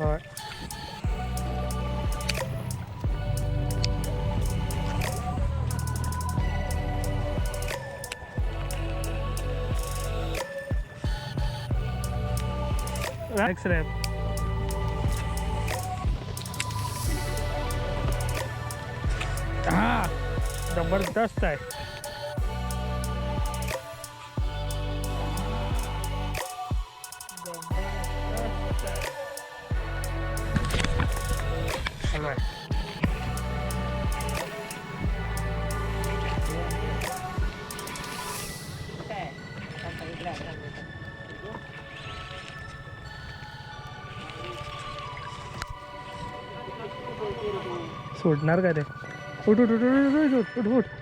होय. Next rap हा जबरदस्त आहे. हलवाय. सोडणार का रे? उठ उठ उठ उठ उठ उठ उठ.